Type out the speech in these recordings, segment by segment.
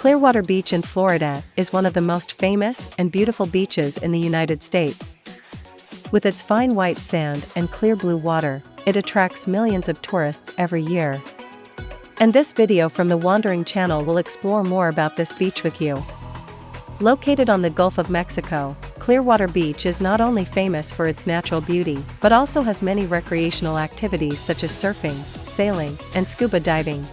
Clearwater Beach in Florida is one of the most famous and beautiful beaches in the United States. With its fine white sand and clear blue water, it attracts millions of tourists every year. And this video from the Wandering Channel will explore more about this beach with you. Located on the Gulf of Mexico, Clearwater Beach is not only famous for its natural beauty, but also has many recreational activities such as surfing, sailing, and scuba diving.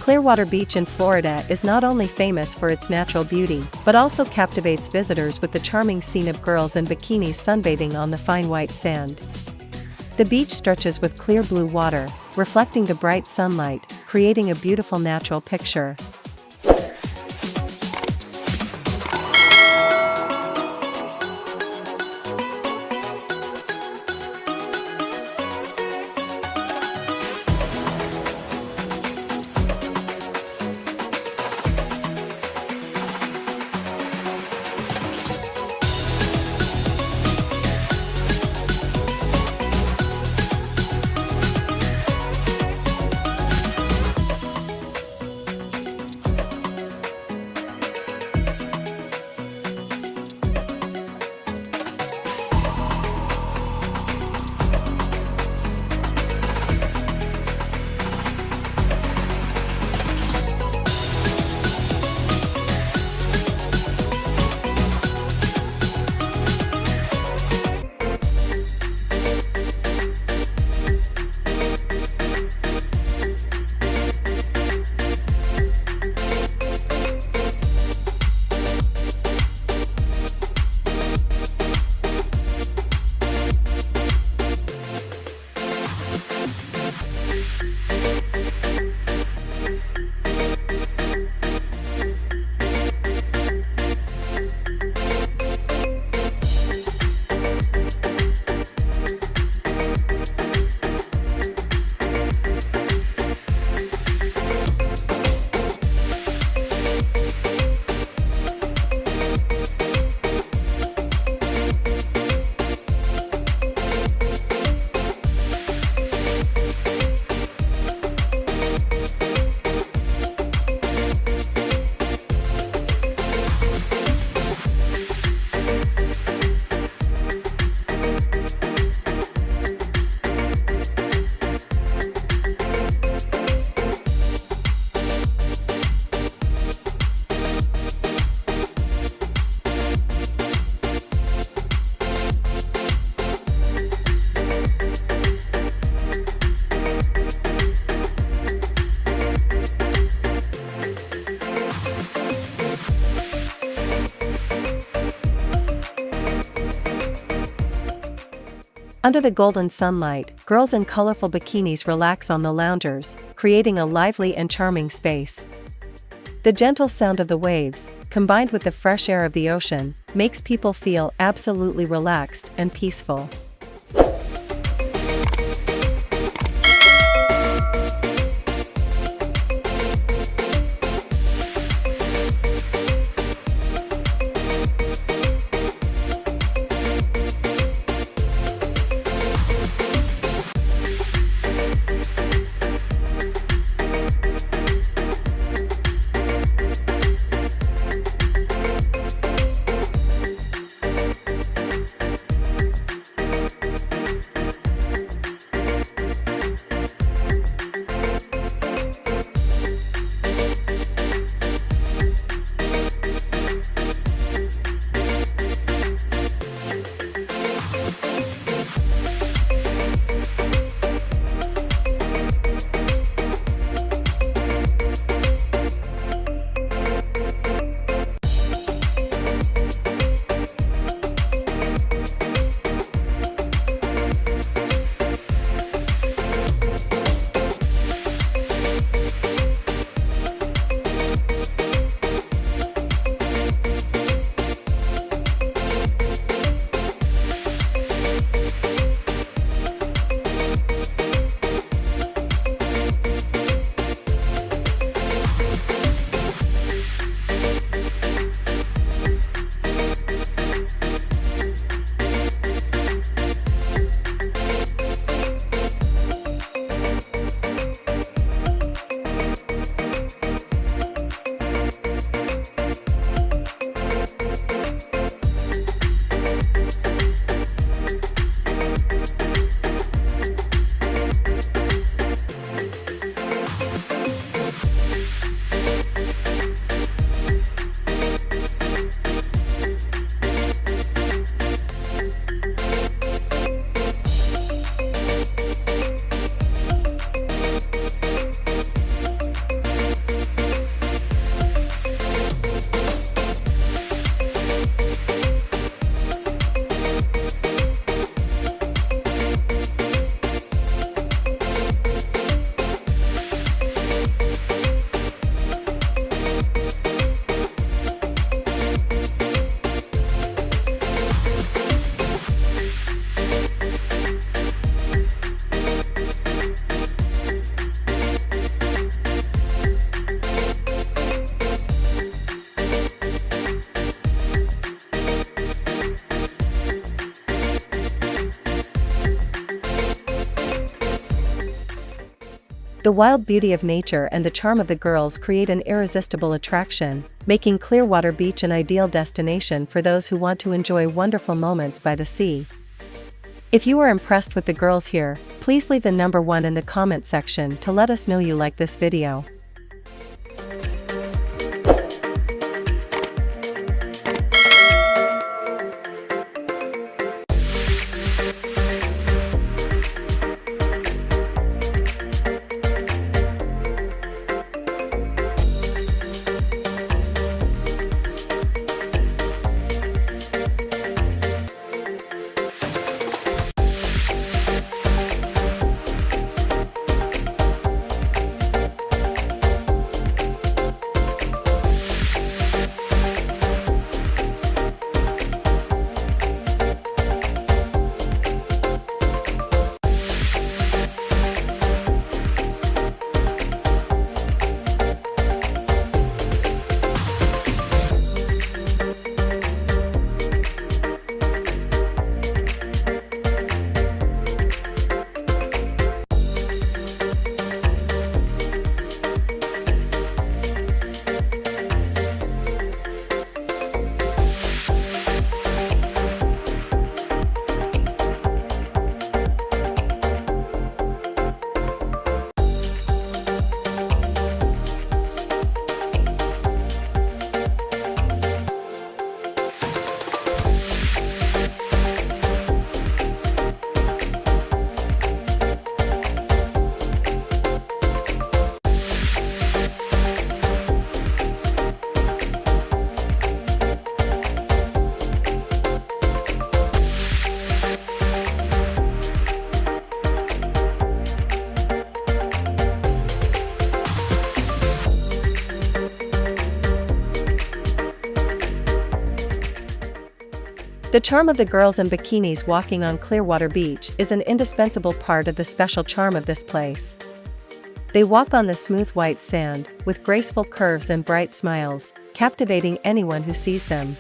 Clearwater Beach in Florida is not only famous for its natural beauty, but also captivates visitors with the charming scene of girls in bikinis sunbathing on the fine white sand. The beach stretches with clear blue water, reflecting the bright sunlight, creating a beautiful natural picture. Under the golden sunlight, girls in colorful bikinis relax on the loungers, creating a lively and charming space. The gentle sound of the waves, combined with the fresh air of the ocean, makes people feel absolutely relaxed and peaceful. The wild beauty of nature and the charm of the girls create an irresistible attraction, making Clearwater Beach an ideal destination for those who want to enjoy wonderful moments by the sea. If you are impressed with the girls here, please leave the number 1 in the comment section to let us know you like this video. The charm of the girls in bikinis walking on Clearwater Beach is an indispensable part of the special charm of this place. They walk on the smooth white sand, with graceful curves and bright smiles, captivating anyone who sees them.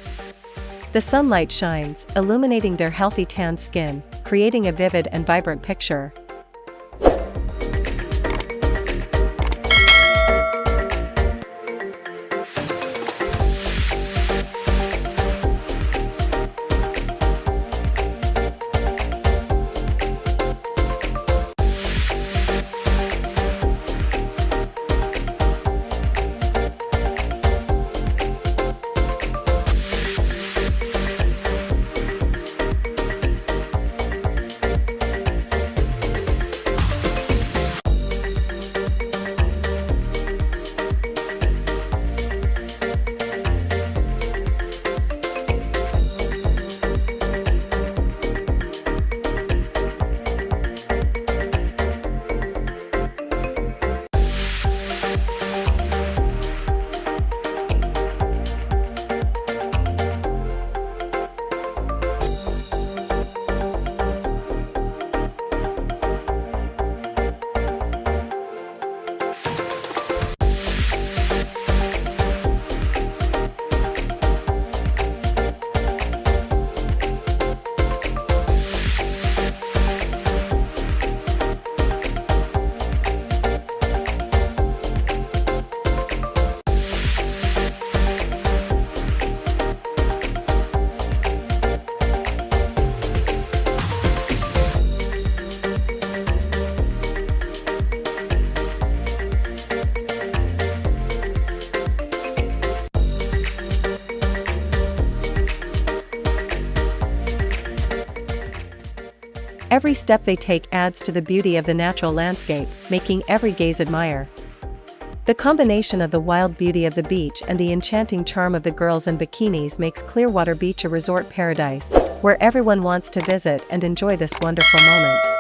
The sunlight shines, illuminating their healthy tan skin, creating a vivid and vibrant picture. Every step they take adds to the beauty of the natural landscape, making every gaze admire. The combination of the wild beauty of the beach and the enchanting charm of the girls in bikinis makes Clearwater Beach a resort paradise, where everyone wants to visit and enjoy this wonderful moment.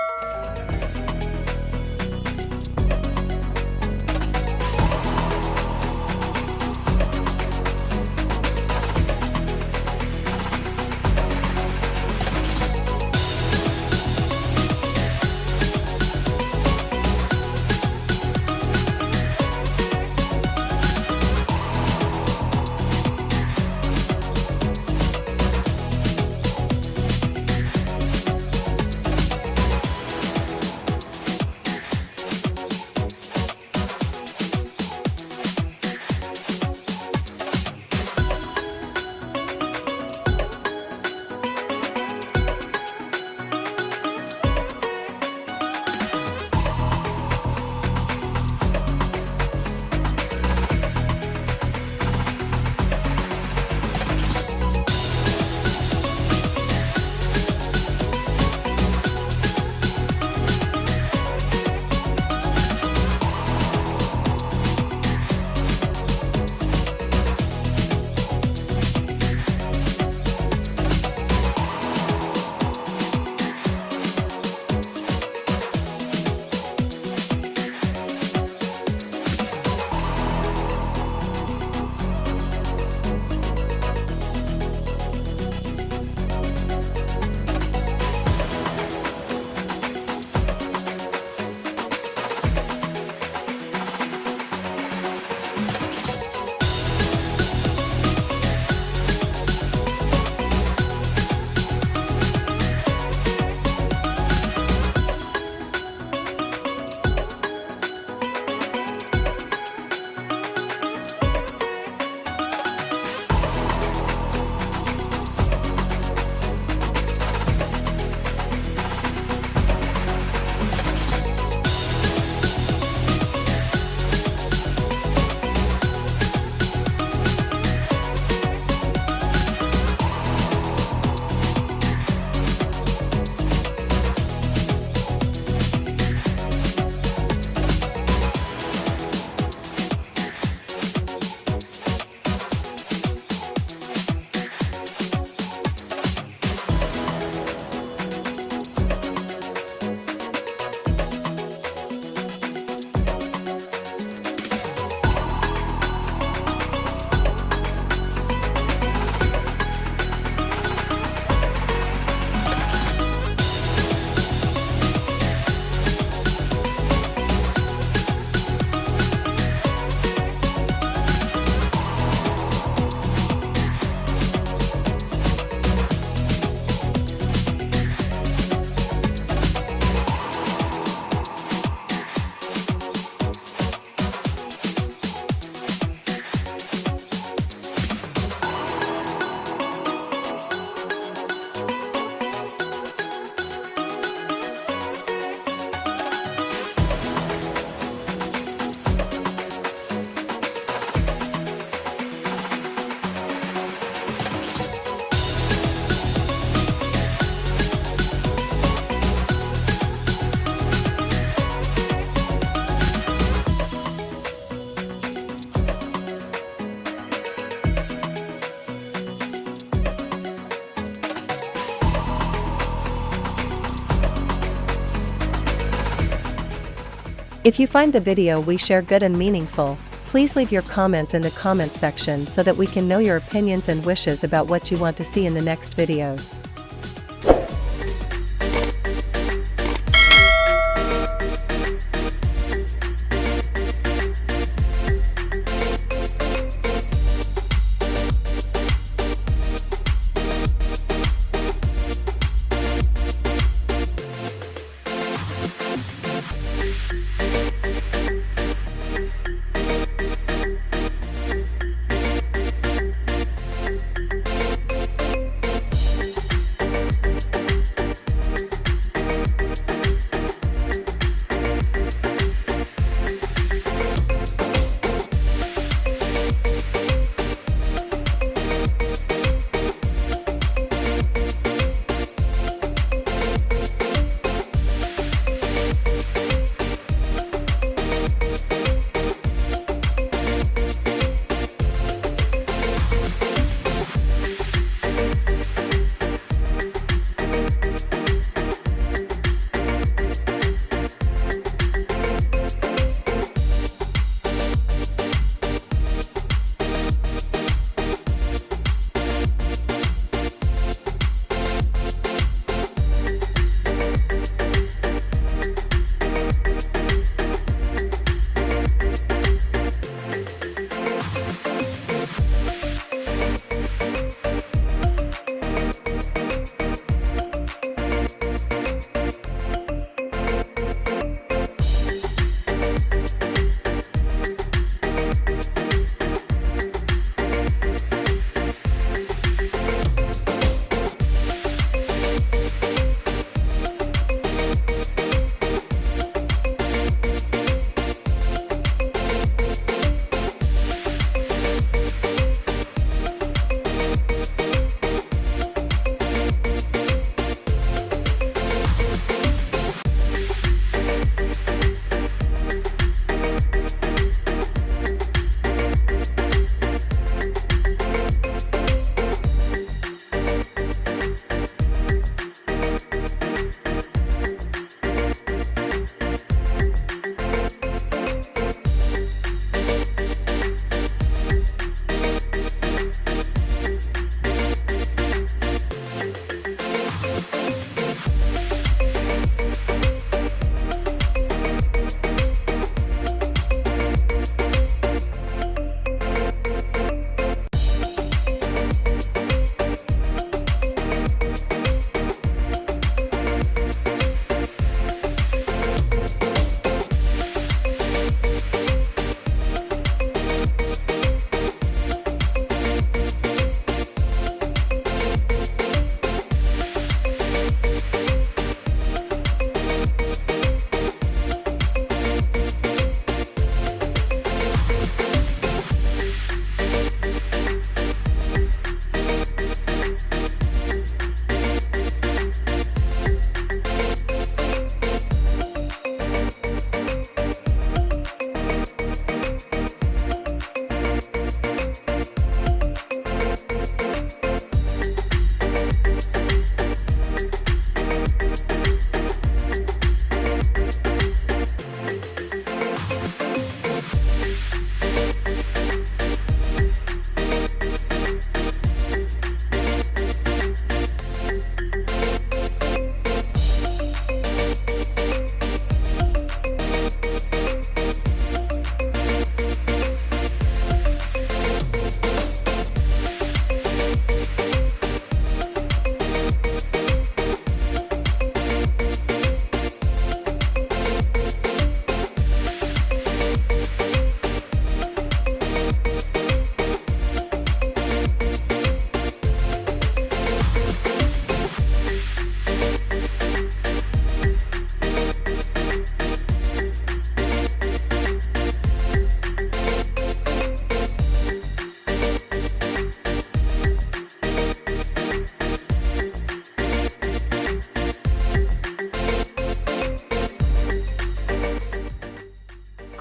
If you find the video we share good and meaningful, please leave your comments in the comments section so that we can know your opinions and wishes about what you want to see in the next videos.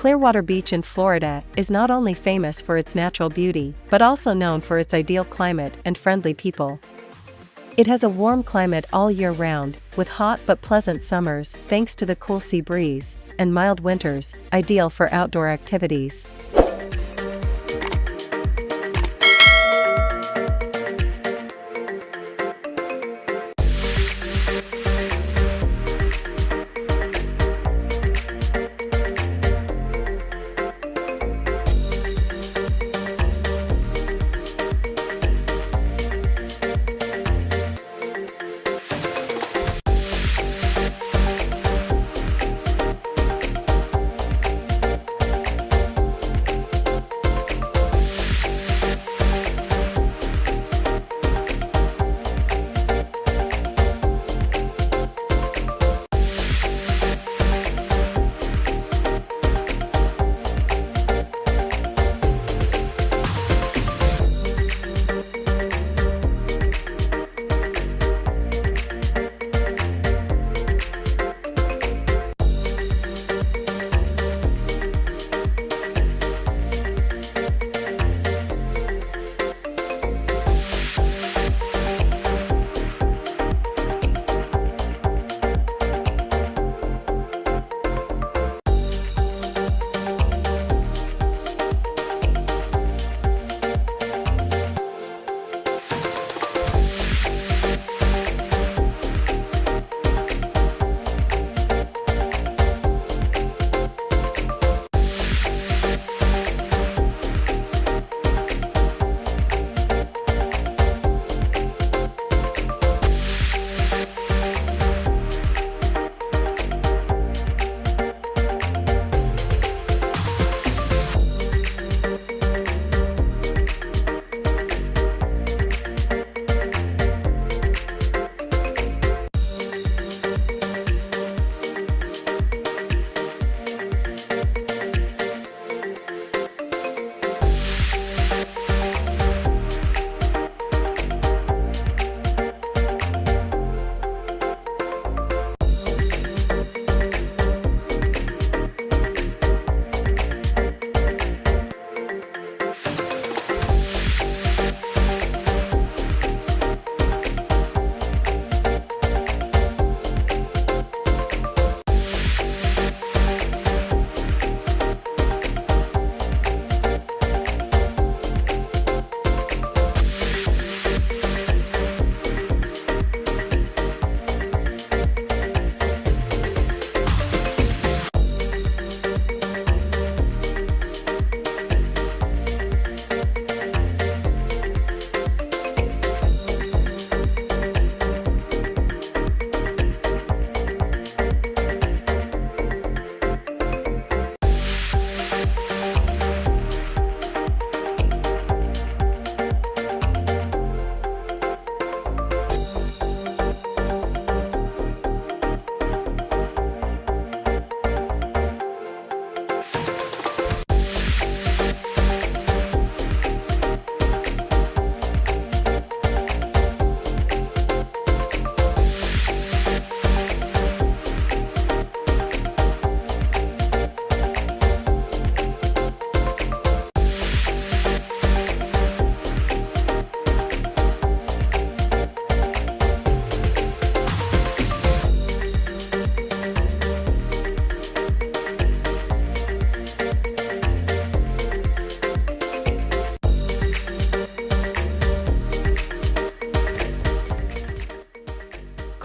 Clearwater Beach in Florida is not only famous for its natural beauty, but also known for its ideal climate and friendly people. It has a warm climate all year round, with hot but pleasant summers thanks to the cool sea breeze, and mild winters, ideal for outdoor activities.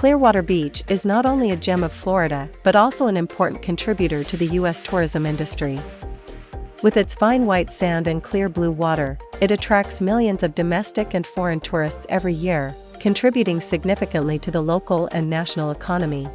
Clearwater Beach is not only a gem of Florida but also an important contributor to the U.S. tourism industry. With its fine white sand and clear blue water, it attracts millions of domestic and foreign tourists every year, contributing significantly to the local and national economy.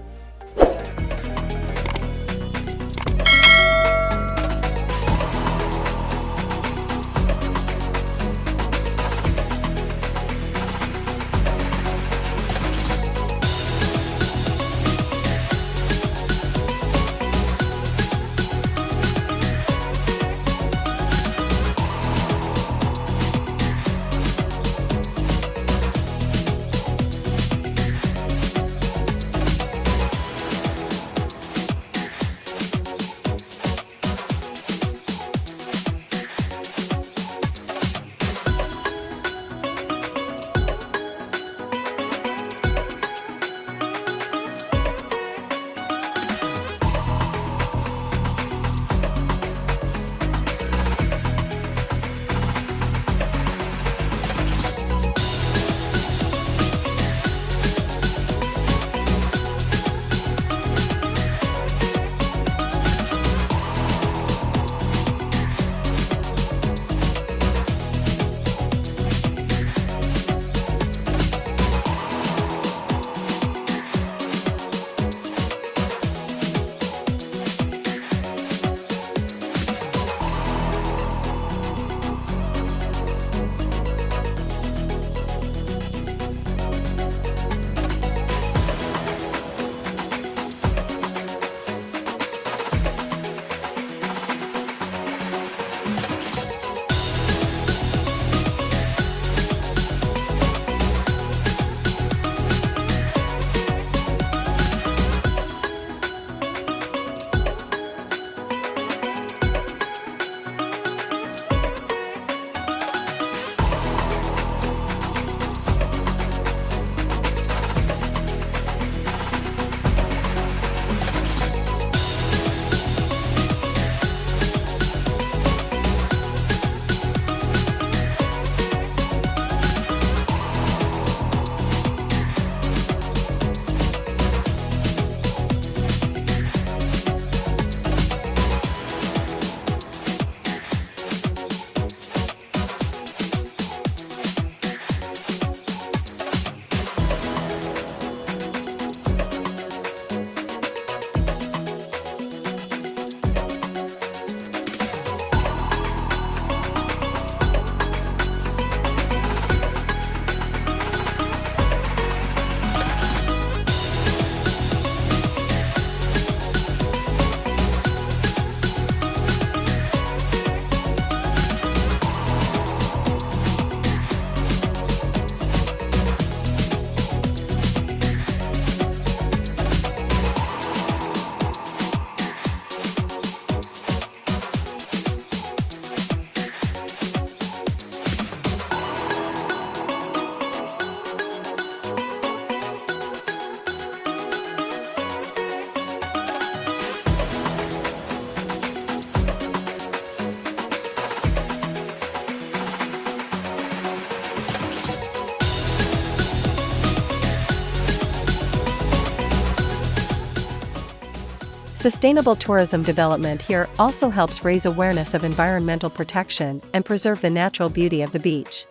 Sustainable tourism development here also helps raise awareness of environmental protection and preserve the natural beauty of the beach.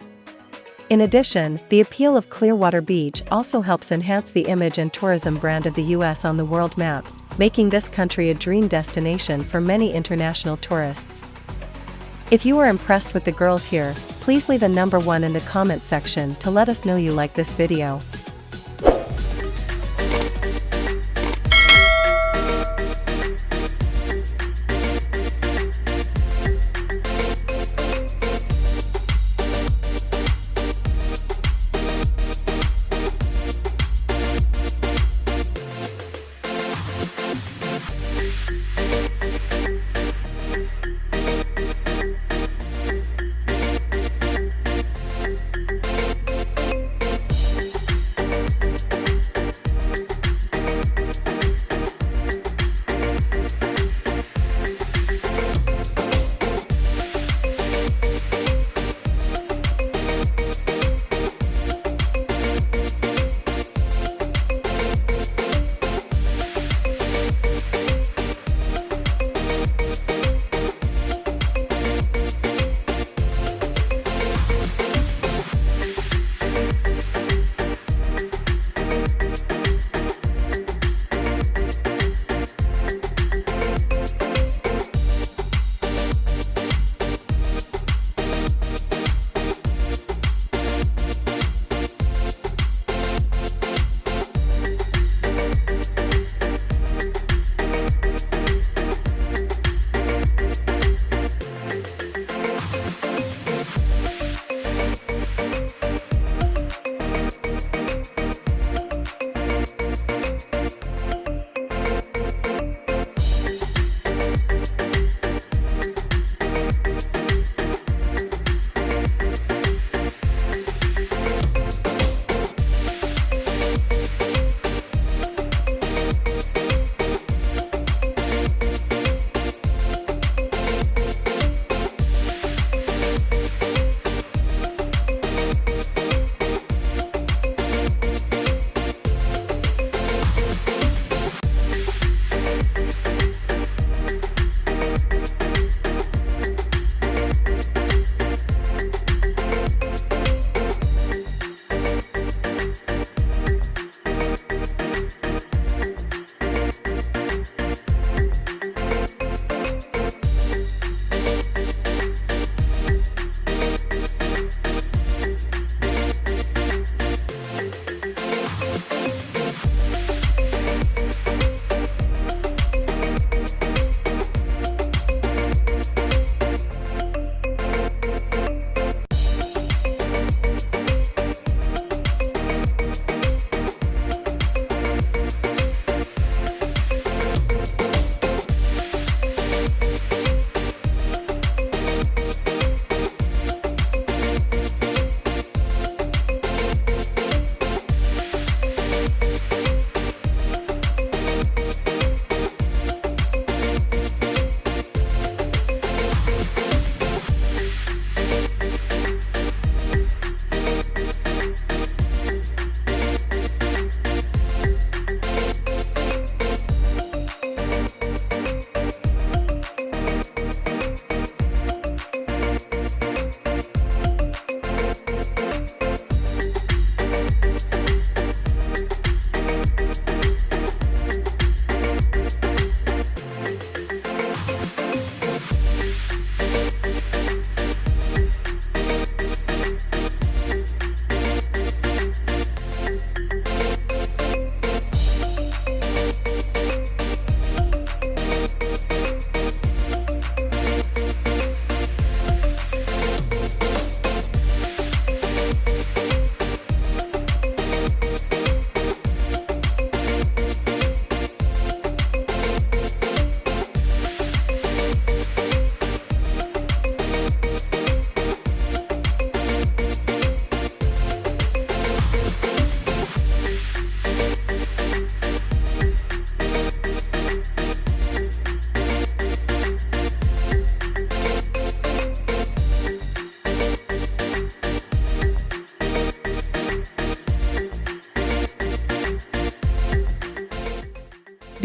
In addition, the appeal of Clearwater Beach also helps enhance the image and tourism brand of the U.S. on the world map, making this country a dream destination for many international tourists. If you were impressed with the girls here, please leave a number 1 in the comment section to let us know you like this video.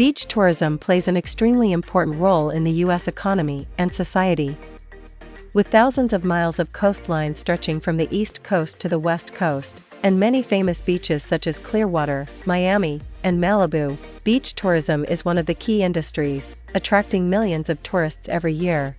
Beach tourism plays an extremely important role in the U.S. economy and society. With thousands of miles of coastline stretching from the East Coast to the West Coast, and many famous beaches such as Clearwater, Miami, and Malibu, beach tourism is one of the key industries, attracting millions of tourists every year.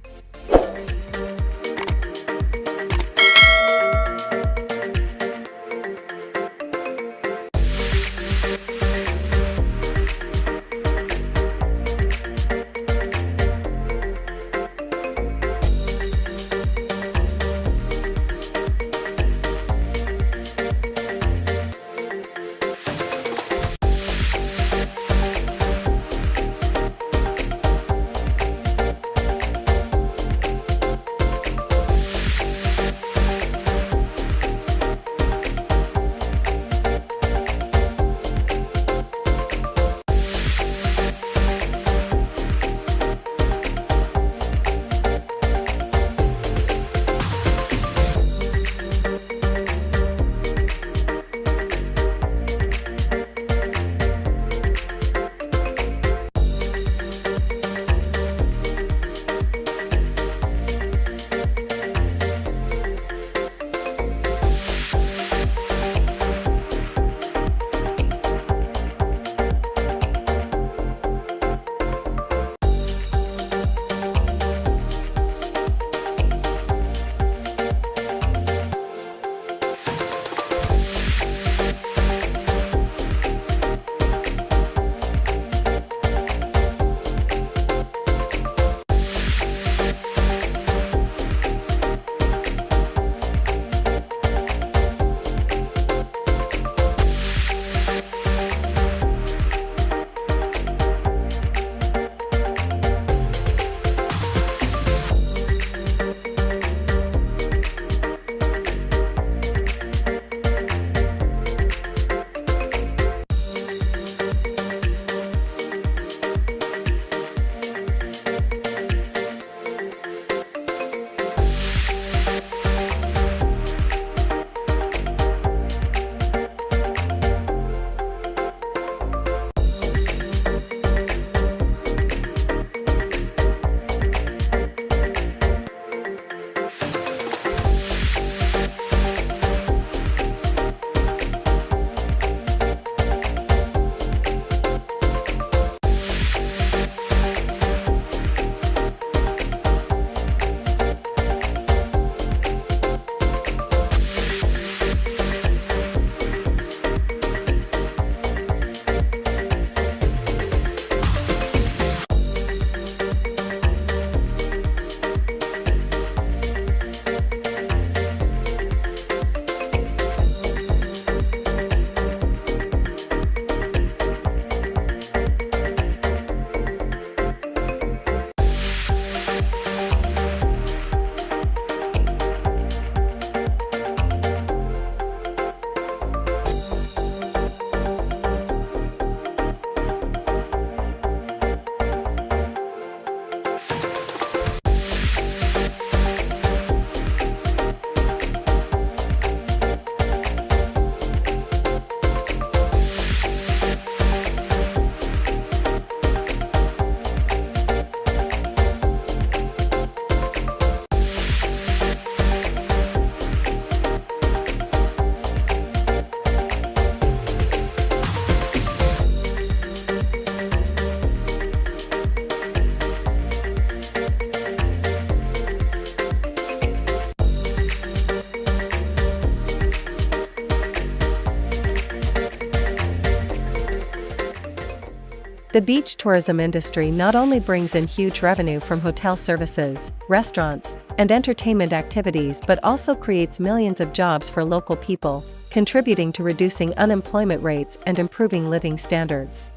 The beach tourism industry not only brings in huge revenue from hotel services, restaurants, and entertainment activities but also creates millions of jobs for local people, contributing to reducing unemployment rates and improving living standards.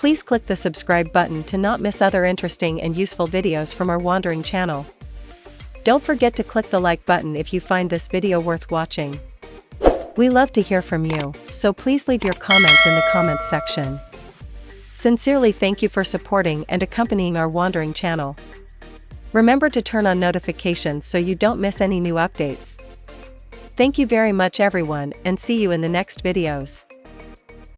Please click the subscribe button to not miss other interesting and useful videos from our wandering channel. Don't forget to click the like button if you find this video worth watching. We love to hear from you, so please leave your comments in the comments section. Sincerely thank you for supporting and accompanying our wandering channel. Remember to turn on notifications so you don't miss any new updates. Thank you very much everyone, and see you in the next videos.